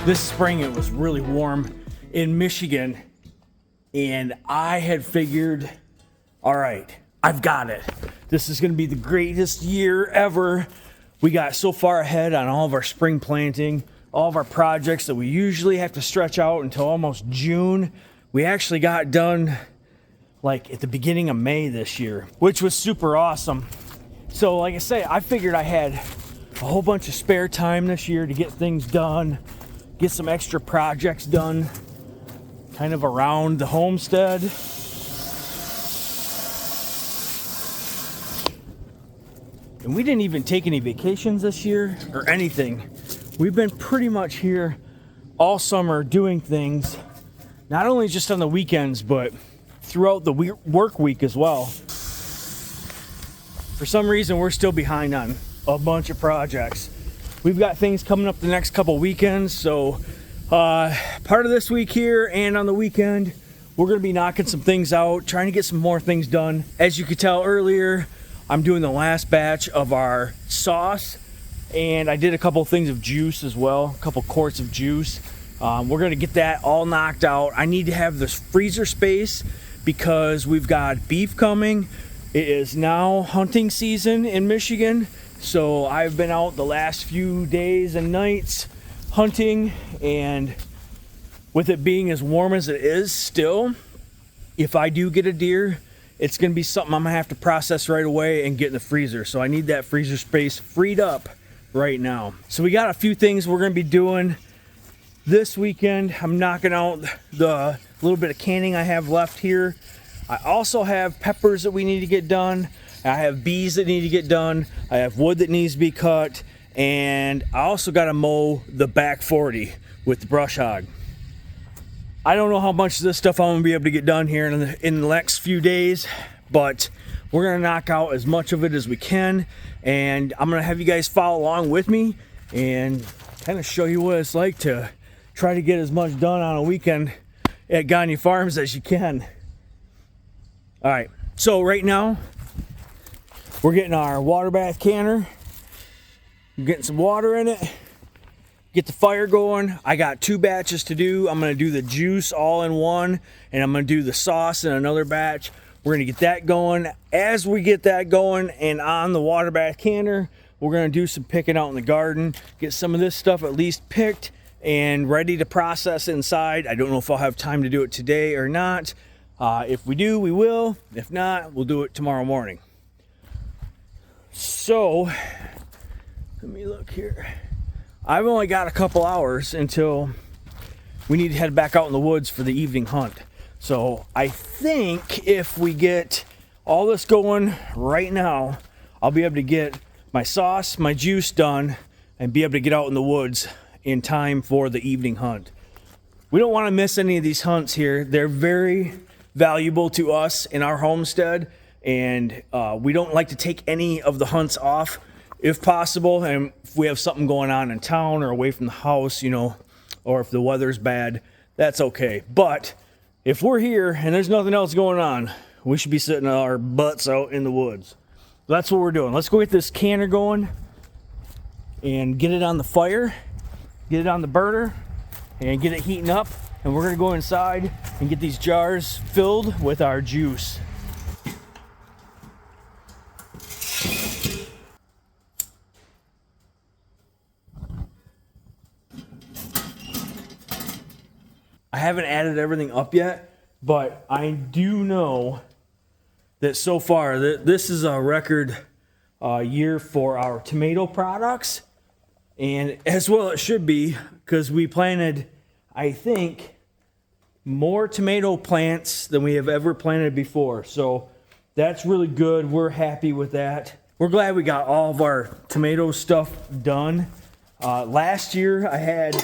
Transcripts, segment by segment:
This spring it was really warm in Michigan, and I had figured, all right, I've got it. This is going to be the greatest year ever. We got so far ahead on all of our spring planting, all of our projects that we usually have to stretch out until almost June. We actually got done like at the beginning of May this year, which was super awesome. So like I say, I figured I had a whole bunch of spare time this year to get things done, get some extra projects done kind of around the homestead. And we didn't even take any vacations this year or anything. We've been pretty much here all summer doing things, not only just on the weekends, but throughout the work week as well. For some reason, we're still behind on a bunch of projects. We've got things coming up the next couple weekends, so part of this week here and on the weekend, we're gonna be knocking some things out, trying to get some more things done. As you could tell earlier, I'm doing the last batch of our sauce, and I did a couple things of juice as well, a couple quarts of juice. We're gonna get that all knocked out. I need to have this freezer space because we've got beef coming. It is now hunting season in Michigan, so I've been out the last few days and nights hunting, and with it being as warm as it is still, if I do get a deer, it's gonna be something I'm gonna have to process right away and get in the freezer. So I need that freezer space freed up right now. So we got a few things we're gonna be doing this weekend. I'm knocking out the little bit of canning I have left here. I also have peppers that we need to get done. I have bees that need to get done. I have wood that needs to be cut. And I also got to mow the back 40 with the brush hog. I don't know how much of this stuff I'm going to be able to get done here in the next few days, but we're going to knock out as much of it as we can. And I'm going to have you guys follow along with me and kind of show you what it's like to try to get as much done on a weekend at Gagne Farms as you can. All right, so right now, we're getting our water bath canner. We're getting some water in it. Get the fire going. I got 2 batches to do. I'm gonna do the juice all in one, and I'm gonna do the sauce in another batch. We're gonna get that going. As we get that going and on the water bath canner, we're gonna do some picking out in the garden, get some of this stuff at least picked and ready to process inside. I don't know if I'll have time to do it today or not. If we do, we will. If not, we'll do it tomorrow morning. So, let me look here. I've only got a couple hours until we need to head back out in the woods for the evening hunt. So I think if we get all this going right now, I'll be able to get my sauce, my juice done, and be able to get out in the woods in time for the evening hunt. We don't want to miss any of these hunts here. They're very valuable to us in our homestead, and we don't like to take any of the hunts off if possible. And if we have something going on in town or away from the house, you know, or if the weather's bad, that's okay. But if we're here and there's nothing else going on, we should be sitting our butts out in the woods. That's what we're doing. Let's go get this canner going and get it on the fire, get it on the burner, and get it heating up. And we're gonna go inside and get these jars filled with our juice. I haven't added everything up yet, but I do know that so far this is a record year for our tomato products, and as well it should be, because we planted, I think, more tomato plants than we have ever planted before. So that's really good. We're happy with that. We're glad we got all of our tomato stuff done. Last year I had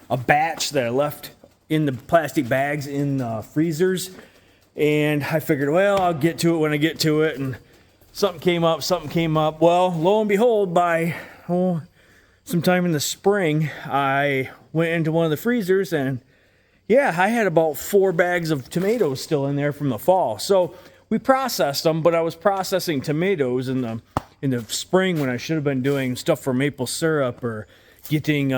a batch that I left in the plastic bags in the freezers, and I figured, well, I'll get to it when I get to it, and something came up. Well, lo and behold, by sometime in the spring, I went into one of the freezers, and yeah, I had about 4 bags of tomatoes still in there from the fall. So we processed them, but I was processing tomatoes in the spring when I should have been doing stuff for maple syrup or getting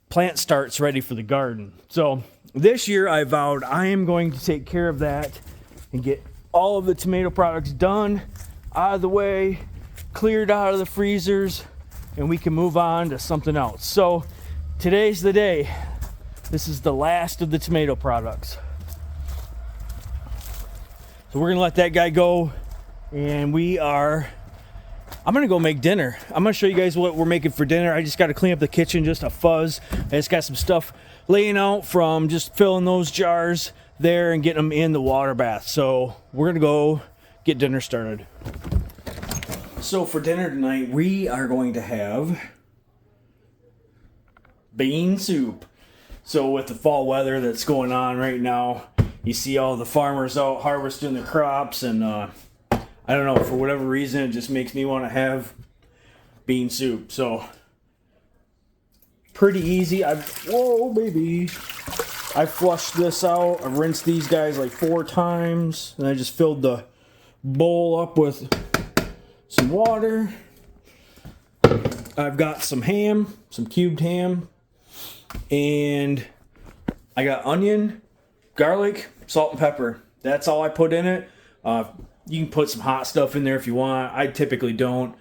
plant starts ready for the garden. So this year I vowed I am going to take care of that and get all of the tomato products done, out of the way, cleared out of the freezers, and we can move on to something else. So today's the day. This is the last of the tomato products. So we're gonna let that guy go, and I'm gonna go make dinner. I'm gonna show you guys what we're making for dinner. I just gotta clean up the kitchen, just a fuzz. I just got some stuff laying out from just filling those jars there and getting them in the water bath. So we're gonna go get dinner started. So for dinner tonight, we are going to have bean soup. So with the fall weather that's going on right now, you see all the farmers out harvesting the crops, and I don't know, for whatever reason, it just makes me want to have bean soup. So pretty easy. Whoa, baby. I flushed this out. I rinsed these guys like 4 times, and I just filled the bowl up with some water. I've got some ham, some cubed ham, and I got onion, garlic, salt, and pepper. That's all I put in it. You can put some hot stuff in there if you want. I typically don't.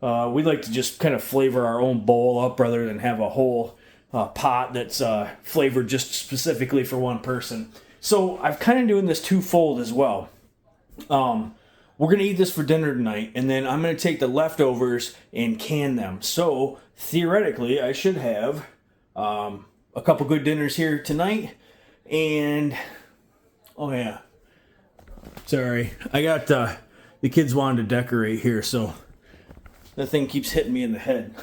We like to just kind of flavor our own bowl up rather than have a whole pot that's flavored just specifically for one person. So I'm kind of doing this twofold as well. We're going to eat this for dinner tonight, and then I'm going to take the leftovers and can them. So theoretically, I should have a couple good dinners here tonight. And oh yeah, sorry, I got the kids wanted to decorate here, so that thing keeps hitting me in the head.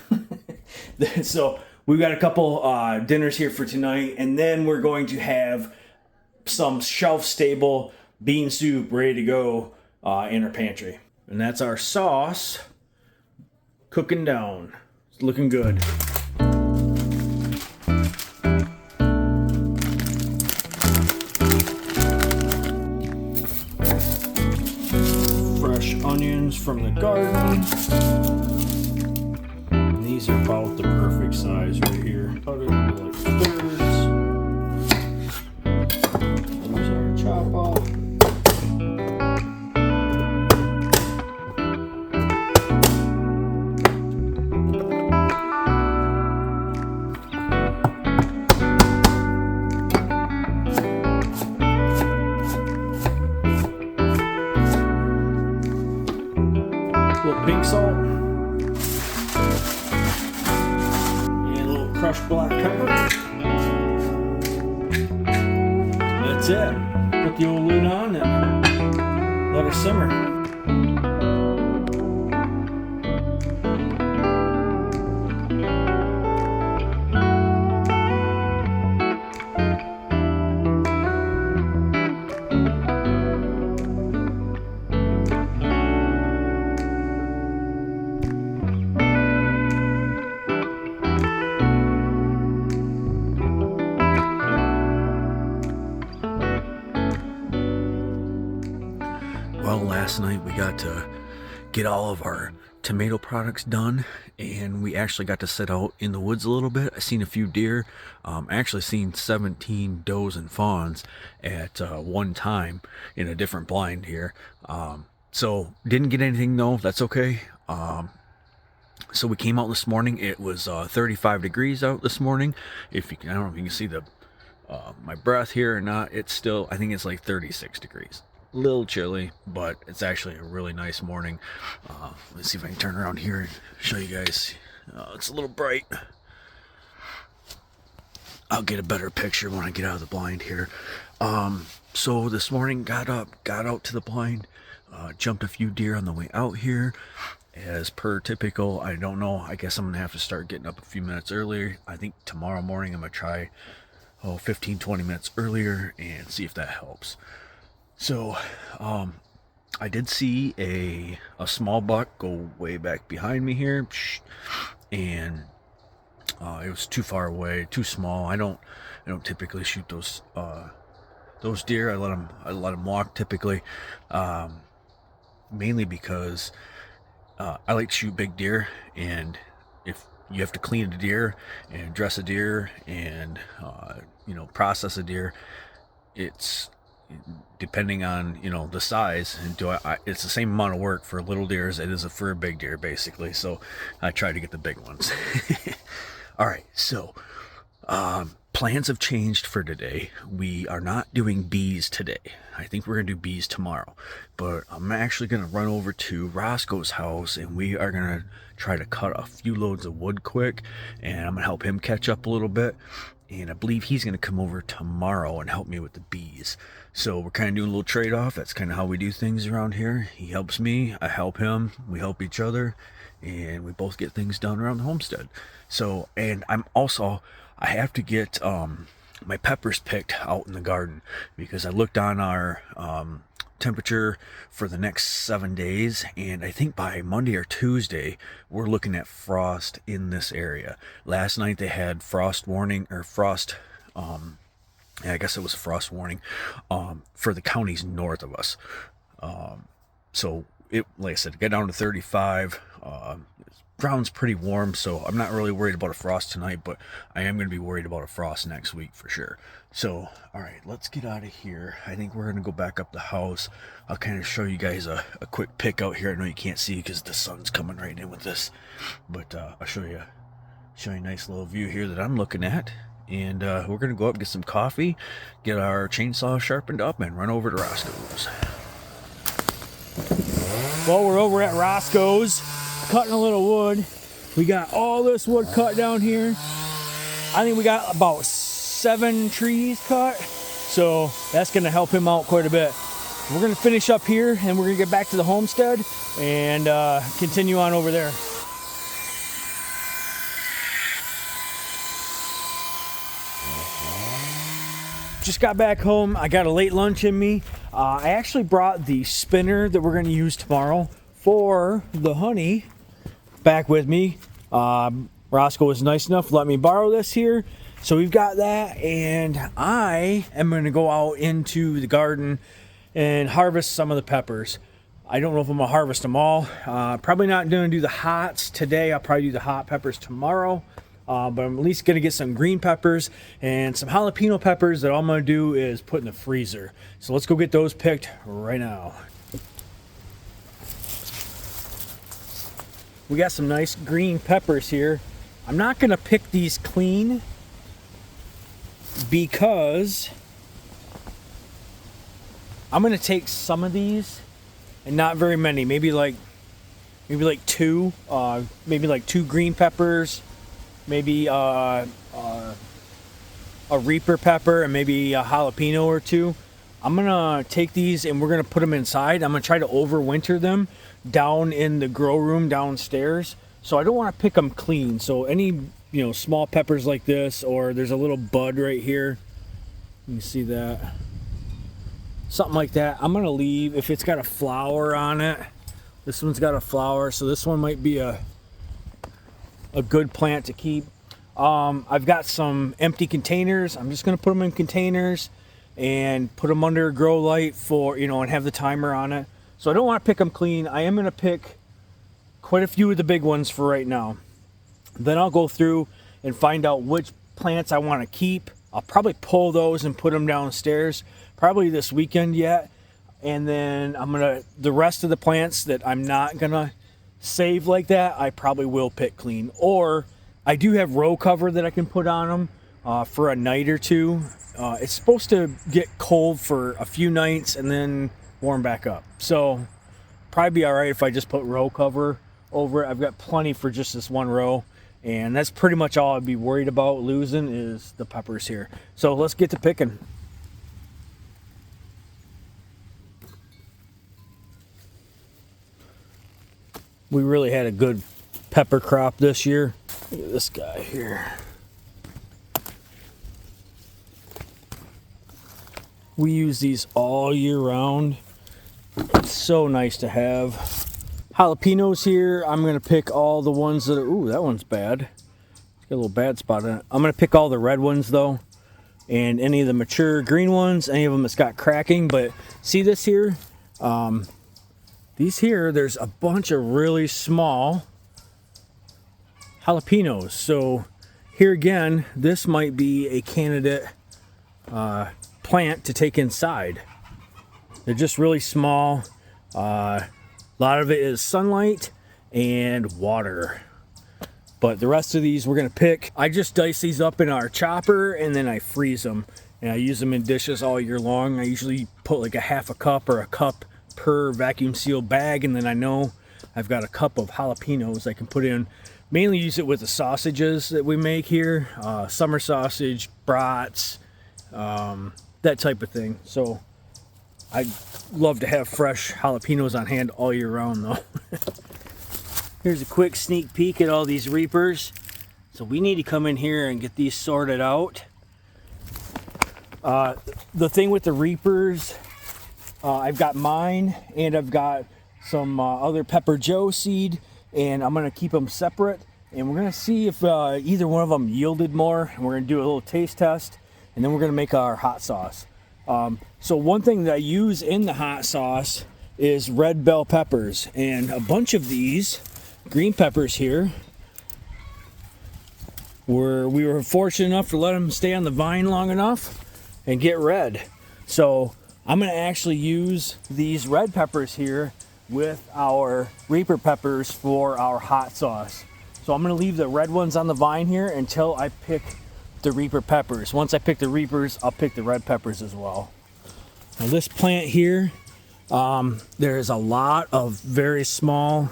So we've got a couple dinners here for tonight, and then we're going to have some shelf-stable bean soup ready to go in our pantry. And that's our sauce cooking down. It's looking good. Fresh onions from the garden. And these are about the perfect size right here. Cut it into like thirds. There's our chop off. Pink salt and a little crushed black pepper. That's it. Put the old lid on and let her simmer. Well, last night we got to get all of our tomato products done, and we actually got to sit out in the woods a little bit. I seen a few deer. I actually seen 17 does and fawns at one time in a different blind here. So didn't get anything though. That's okay. So we came out this morning. It was 35 degrees out this morning. I don't know if you can see the my breath here or not. It's still, I think it's like 36 degrees. A little chilly, but it's actually a really nice morning. Let's see if I can turn around here and show you guys. It's a little bright. I'll get a better picture when I get out of the blind here. So this morning got out to the blind, jumped a few deer on the way out here. As per typical, I don't know, I guess I'm gonna have to start getting up a few minutes earlier. I think tomorrow morning I'm gonna try 15-20 minutes earlier and see if that helps. So I did see a small buck go way back behind me here, and it was too far away, too small. I don't typically shoot those deer. I let them walk typically, mainly because I like to shoot big deer, and if you have to clean a deer and dress a deer and process a deer. It's depending on the size, and it's the same amount of work for little deer as it is for a big deer, basically. So I try to get the big ones. All right, so plans have changed for today. We are not doing bees today. I think we're gonna do bees tomorrow, but I'm actually gonna run over to Roscoe's house and we are gonna try to cut a few loads of wood quick, and I'm gonna help him catch up a little bit. And I believe he's gonna come over tomorrow and help me with the bees. So we're kind of doing a little trade-off. That's kind of how we do things around here. He helps me, I help him, we help each other, and we both get things done around the homestead. So, and I have to get my peppers picked out in the garden, because I looked on our temperature for the next 7 days, and I think by Monday or Tuesday we're looking at frost in this area. Last night they had frost warning, or frost I guess it was a frost warning for the counties north of us. So it, like I said, get down to 35. Ground's pretty warm, so I'm not really worried about a frost tonight, but I am going to be worried about a frost next week for sure. So, all right, let's get out of here. I think we're going to go back up the house. I'll kind of show you guys a quick pic out here. I know you can't see because the sun's coming right in with this, but I'll show you a nice little view here that I'm looking at. And we're going to go up, get some coffee, get our chainsaw sharpened up, and run over to Roscoe's. Well, we're over at Roscoe's, cutting a little wood. We got all this wood cut down here. I think we got about 7 trees cut, so that's going to help him out quite a bit. We're going to finish up here, and we're going to get back to the homestead and continue on over there. Just got back home. I got a late lunch in me. I actually brought the spinner that we're going to use tomorrow for the honey back with me. Roscoe was nice enough to let me borrow this here. So we've got that, and I am going to go out into the garden and harvest some of the peppers. I don't know if I'm going to harvest them all. Probably not going to do the hots today. I'll probably do the hot peppers tomorrow. But I'm at least going to get some green peppers and some jalapeno peppers that all I'm going to do is put in the freezer. So let's go get those picked right now. We got some nice green peppers here. I'm not going to pick these clean because I'm going to take some of these and not very many. Maybe like 2, maybe like 2 green peppers. Maybe a Reaper pepper and maybe a jalapeno or 2. I'm gonna take these and we're gonna put them inside. I'm gonna try to overwinter them down in the grow room downstairs. So I don't want to pick them clean. So any small peppers like this, or there's a little bud right here. You can see that. Something like that. I'm gonna leave if it's got a flower on it. This one's got a flower, so this one might be a good plant to keep. I've got some empty containers. I'm just going to put them in containers and put them under a grow light for, and have the timer on it. So I don't want to pick them clean. I am going to pick quite a few of the big ones for right now. Then I'll go through and find out which plants I want to keep. I'll probably pull those and put them downstairs, probably this weekend yet. And then the rest of the plants that I'm not going to save like that, I probably will pick clean. Or I do have row cover that I can put on them for a night or 2. It's supposed to get cold for a few nights and then warm back up, so probably be all right if I just put row cover over it. I've got plenty for just this one row, and that's pretty much all I'd be worried about losing is the peppers here. So let's get to picking. We really had a good pepper crop this year. Look at this guy here. We use these all year round. It's so nice to have. Jalapenos here, I'm going to pick all the ones that are, ooh, that one's bad. It's got a little bad spot in it. I'm going to pick all the red ones though. And any of the mature green ones, any of them that's got cracking. But see this here? These here, there's a bunch of really small jalapenos. So here again, this might be a candidate plant to take inside. They're just really small. A lot of it is sunlight and water. But the rest of these we're gonna pick. I just dice these up in our chopper and then I freeze them. And I use them in dishes all year long. I usually put like a half a cup or a cup per vacuum sealed bag, and then I know I've got a cup of jalapenos I can put in. Mainly use it with the sausages that we make here. Summer sausage, brats, that type of thing. So I love to have fresh jalapenos on hand all year round though. Here's a quick sneak peek at all these reapers. So we need to come in here and get these sorted out. The thing with the reapers, I've got mine and I've got some other Pepper Joe seed, and I'm gonna keep them separate, and we're gonna see if either one of them yielded more, and we're gonna do a little taste test, and then we're gonna make our hot sauce. So one thing that I use in the hot sauce is red bell peppers, and a bunch of these green peppers here we were fortunate enough to let them stay on the vine long enough and get red. So I'm gonna actually use these red peppers here with our Reaper peppers for our hot sauce. So I'm gonna leave the red ones on the vine here until I pick the Reaper peppers. Once I pick the Reapers, I'll pick the red peppers as well. Now this plant here, there's a lot of very small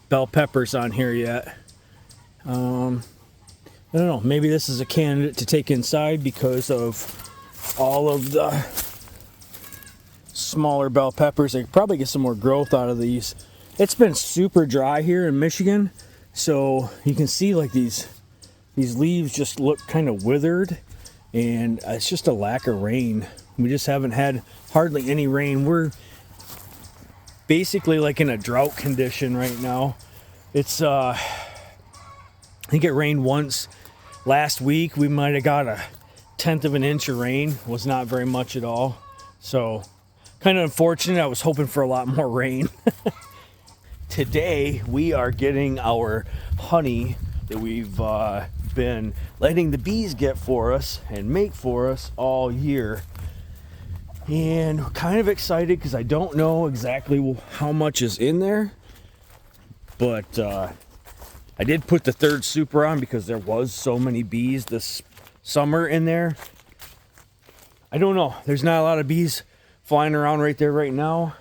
bell peppers on here yet. I don't know, maybe this is a candidate to take inside because of all of the smaller bell peppers. I could probably get some more growth out of these. It's been super dry here in Michigan, so you can see like these leaves just look kind of withered, and it's just a lack of rain. We just haven't had hardly any rain. We're basically like in a drought condition right now. It's I think it rained once last week. We might have got a 1/10 of an inch of rain. Was not very much at all. So kind of unfortunate. I was hoping for a lot more rain. Today we are getting our honey that we've been letting the bees get for us and make for us all year. And we're kind of excited because I don't know exactly how much is in there. But I did put the third super on because there was so many bees this summer in there. I don't know. There's not a lot of bees flying around right there right now.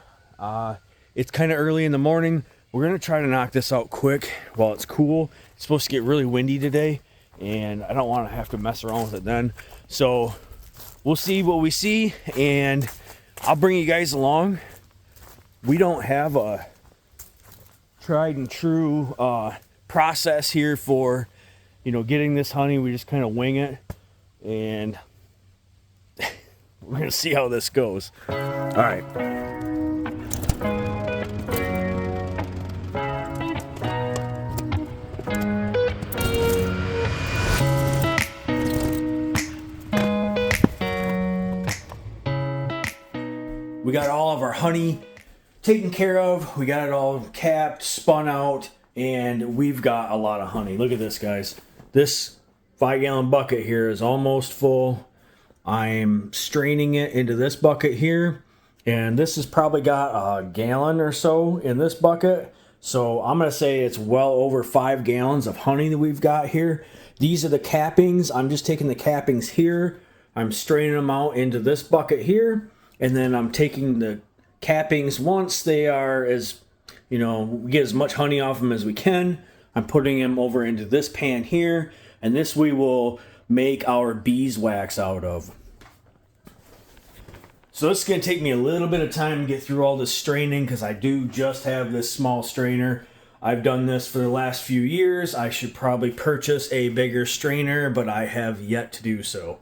It's kind of early in the morning. We're going to try to knock this out quick while it's cool. It's supposed to get really windy today, and I don't want to have to mess around with it then. So we'll see what we see, and I'll bring you guys along. We don't have a tried and true process here for, getting this honey. We just kind of wing it, and we're gonna see how this goes. All right. We got all of our honey taken care of. We got it all capped, spun out, and we've got a lot of honey. Look at this, guys. This 5-gallon bucket here is almost full. I'm straining it into this bucket here, and this has probably got a gallon or so in this bucket. So I'm gonna say it's well over 5 gallons of honey that we've got here. These are the cappings. I'm just taking the cappings here. I'm straining them out into this bucket here, and then I'm taking the cappings once they are we get as much honey off them as we can. I'm putting them over into this pan here, and this we will make our beeswax out of. So this is going to take me a little bit of time to get through all this straining because I do just have this small strainer. I've done this for the last few years. I should probably purchase a bigger strainer, but I have yet to do so.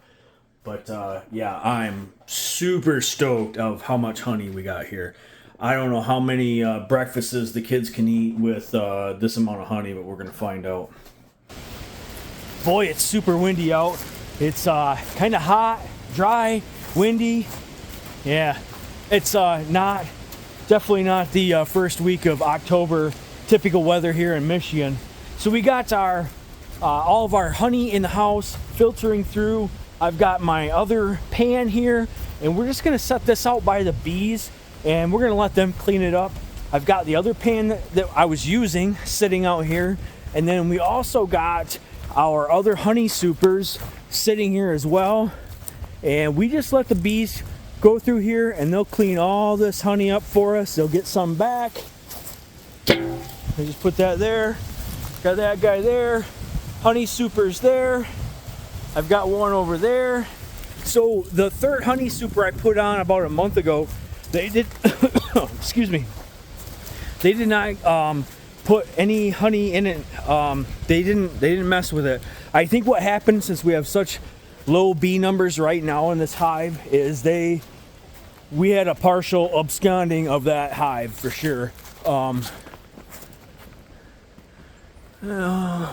But yeah, I'm super stoked of how much honey we got here. I don't know how many breakfasts the kids can eat with this amount of honey, but we're going to find out. Boy, it's super windy out. It's kind of hot, dry, windy. Yeah, it's definitely not the first week of October typical weather here in Michigan. So we got our all of our honey in the house filtering through. I've got my other pan here, and we're just gonna set this out by the bees, and we're gonna let them clean it up. I've got the other pan that I was using sitting out here, and then we also got our other honey supers sitting here as well. And we just let the bees go through here, and they'll clean all this honey up for us. They'll get some back. I just put that there. Got that guy there. Honey supers there. I've got one over there. So the third honey super I put on about a month ago, they did excuse me, they did not put any honey in it. They didn't mess with it. I think what happened, since we have such low bee numbers right now in this hive, is we had a partial absconding of that hive for sure.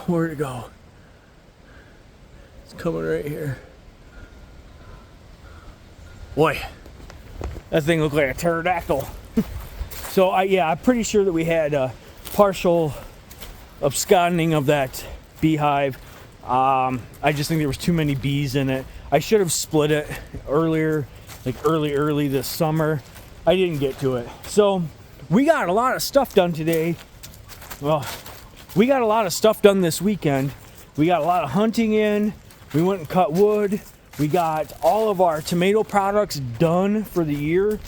Where'd it go? It's coming right here. Boy, that thing looked like a pterodactyl. So I'm pretty sure that we had a partial absconding of that beehive. I just think there was too many bees in it. I should have split it earlier, like early this summer. I didn't get to it. So we got a lot of stuff done today. Well, we got a lot of stuff done this weekend. We got a lot of hunting in. We went and cut wood. We got all of our tomato products done for the year,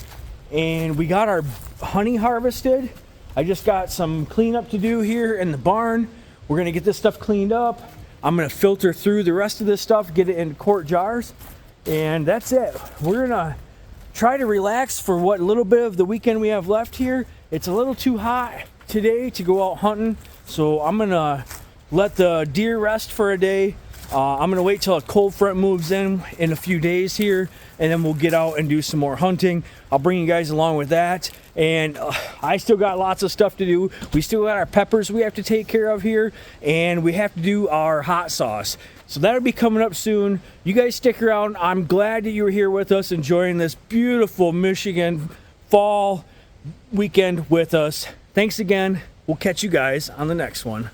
and we got our honey harvested. I just got some cleanup to do here in the barn. We're gonna get this stuff cleaned up. I'm gonna filter through the rest of this stuff, get it in quart jars, and that's it. We're gonna try to relax for what little bit of the weekend we have left here. It's a little too hot today to go out hunting, so I'm gonna let the deer rest for a day. I'm gonna wait till a cold front moves in a few days here, and then we'll get out and do some more hunting. I'll bring you guys along with that. And I still got lots of stuff to do. We still got our peppers we have to take care of here, and we have to do our hot sauce. So that'll be coming up soon. You guys stick around. I'm glad that you were here with us, enjoying this beautiful Michigan fall weekend with us. Thanks again. We'll catch you guys on the next one.